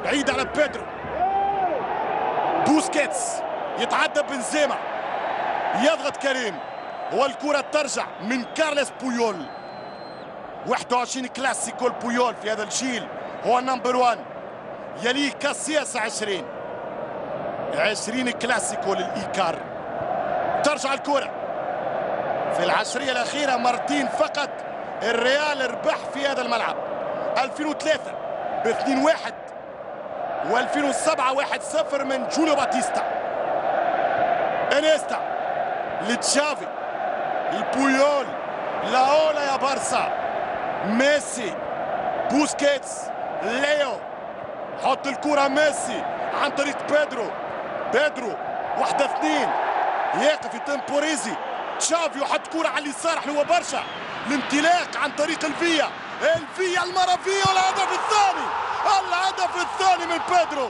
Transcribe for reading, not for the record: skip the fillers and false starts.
بعيد على بيدرو. بوسكيتس يتعدى بنزيما، يضغط كريم والكرة ترجع من كارلوس بويول. 21 كلاسيكو بويول في هذا الجيل، هو النمبر 1. يليه كاسياس 20 كلاسيكو للإيكار. ترجع الكرة في العشرية الأخيرة مرتين فقط الريال ربح في هذا الملعب. 2003 ب2-1 و2007 1-0 من جوليو باتيستا. انيستا لتشافي، البويول، لاولا يا بارسا، ميسي، بوسكيتس، ليو، حط الكرة ميسي عن طريق بيدرو 1-2 يقف يتمبوريزي. تشافي وحط كرة على اليسار حلوة برشا، الانطلاق عن طريق الفيا المرة فيا، والهدف الثاني من بيدرو.